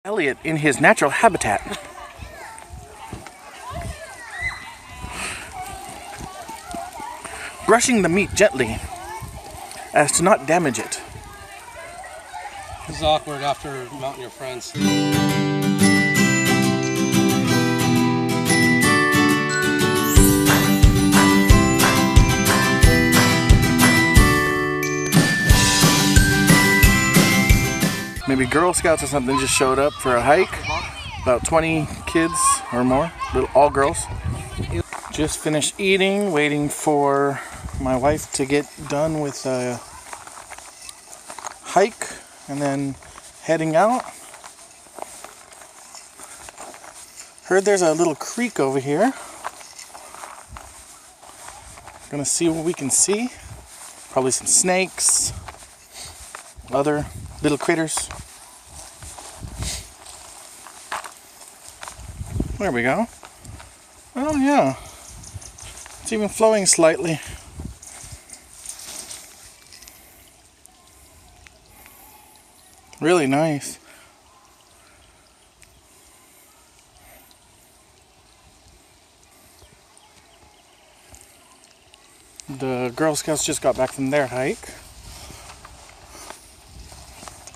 Elliott in his natural habitat. Brushing the meat gently as to not damage it. This is awkward after mounting your friends. Maybe Girl Scouts or something just showed up for a hike. About 20 kids or more, all girls. Just finished eating, waiting for my wife to get done with a hike and then heading out. Heard there's a little creek over here. Gonna see what we can see. Probably some snakes, other little critters. There we go. Oh yeah. It's even flowing slightly. Really nice. The Girl Scouts just got back from their hike.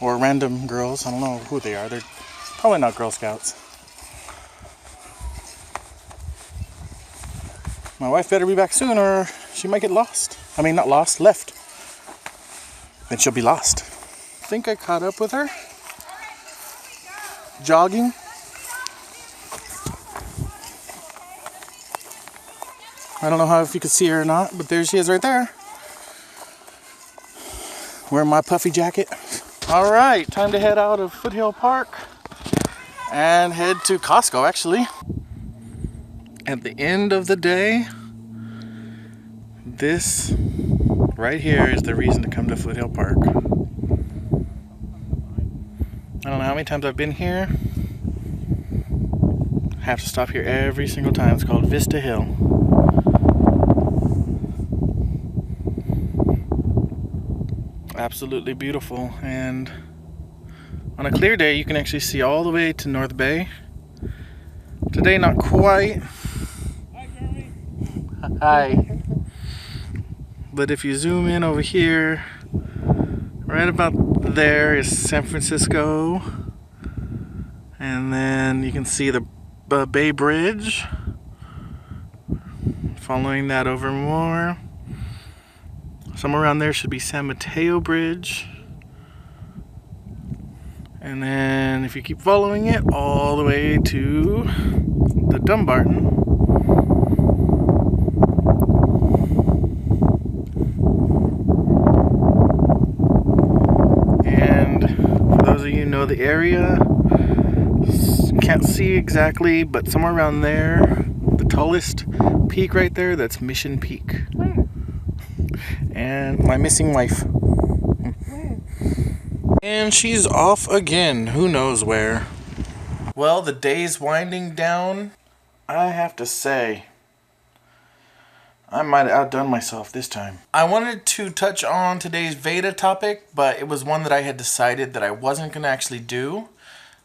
Or random girls, I don't know who they are. They're probably not Girl Scouts. My wife better be back soon or she might get lost. I mean, not lost, left. Then she'll be lost. I think I caught up with her. Jogging. I don't know if you could see her or not, but there she is right there. Wearing my puffy jacket. All right, time to head out of Foothill Park and head to Costco, actually. At the end of the day, this right here is the reason to come to Foothill Park. I don't know how many times I've been here. I have to stop here every single time. It's called Vista Hill. Absolutely beautiful, and on a clear day you can actually see all the way to North Bay. Today not quite. Hi, Jeremy. Hi. But if you zoom in over here, right about there is San Francisco, and then you can see the Bay Bridge. Following that over more, somewhere around there should be San Mateo Bridge. And then if you keep following it all the way to the Dumbarton. And for those of you who know the area, can't see exactly, but somewhere around there, the tallest peak right there, that's Mission Peak. Where? And my missing wife. Where? And she's off again, who knows where. Well, the day's winding down. I have to say, I might have outdone myself this time. I wanted to touch on today's Veda topic, but it was one that I had decided that I wasn't going to actually do.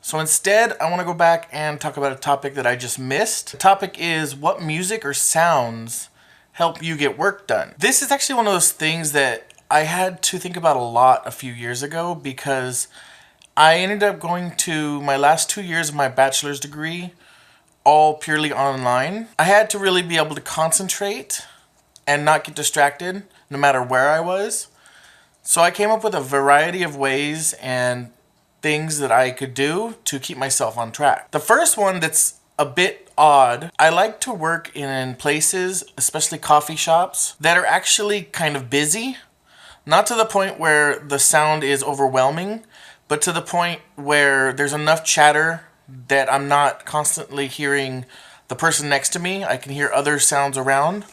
So instead, I want to go back and talk about a topic that I just missed. The topic is what music or sounds help you get work done. This is actually one of those things that I had to think about a lot a few years ago, because I ended up going to my last 2 years of my bachelor's degree all purely online. I had to really be able to concentrate and not get distracted no matter where I was. So I came up with a variety of ways and things that I could do to keep myself on track. The first one that's a bit odd, I like to work in places, especially coffee shops, that are actually kind of busy. Not to the point where the sound is overwhelming, but to the point where there's enough chatter that I'm not constantly hearing the person next to me. I can hear other sounds around.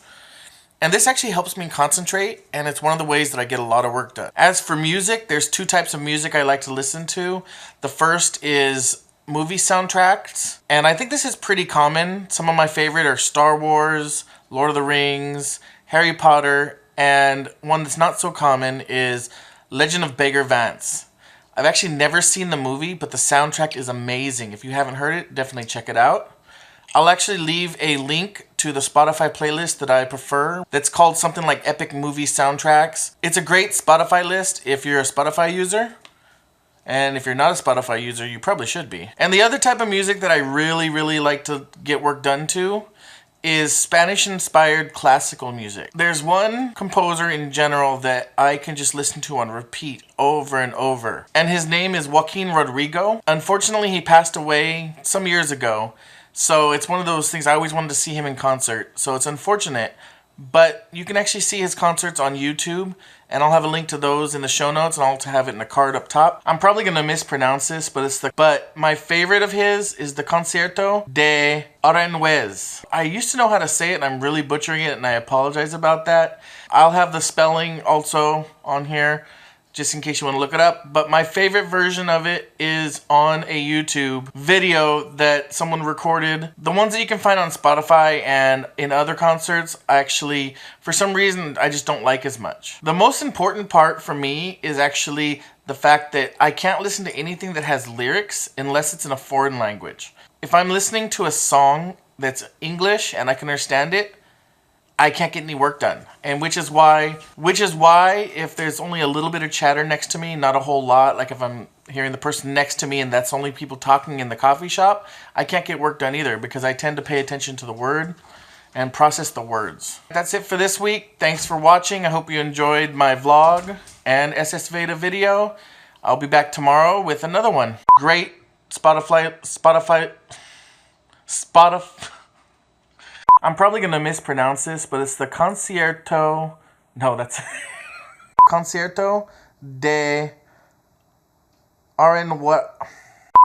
And this actually helps me concentrate, and it's one of the ways that I get a lot of work done. As for music, there's two types of music I like to listen to. The first is movie soundtracks, and I think this is pretty common. Some of my favorite are Star Wars, Lord of the Rings, Harry Potter, and one that's not so common is Legend of Bagger Vance. I've actually never seen the movie, but the soundtrack is amazing. If you haven't heard it, definitely check it out. I'll actually leave a link to the Spotify playlist that I prefer. That's called something like Epic Movie Soundtracks. It's a great Spotify list if you're a Spotify user. And if you're not a Spotify user, you probably should be. And the other type of music that I really, really like to get work done to is Spanish-inspired classical music. There's one composer in general that I can just listen to on repeat over and over. And his name is Joaquin Rodrigo. Unfortunately, he passed away some years ago. So it's one of those things, I always wanted to see him in concert. So it's unfortunate. But you can actually see his concerts on YouTube, and I'll have a link to those in the show notes, and I'll also have it in a card up top. I'm probably going to mispronounce this, but my favorite of his is the Concierto de Aranjuez. I used to know how to say it, and I'm really butchering it, and I apologize about that. I'll have the spelling also on here, just in case you want to look it up. But my favorite version of it is on a YouTube video that someone recorded. The ones that you can find on Spotify and in other concerts, actually, for some reason, I just don't like as much. The most important part for me is actually the fact that I can't listen to anything that has lyrics unless it's in a foreign language. If I'm listening to a song that's English and I can understand it, I can't get any work done. And which is why if there's only a little bit of chatter next to me, not a whole lot, like if I'm hearing the person next to me and that's only people talking in the coffee shop, I can't get work done either because I tend to pay attention to the word and process the words. That's it for this week. Thanks for watching. I hope you enjoyed my vlog and SSSVEDA video. I'll be back tomorrow with another one. Great Spotify. I'm probably going to mispronounce this, but it's the Concierto... No, that's... Concierto de Aranjuez.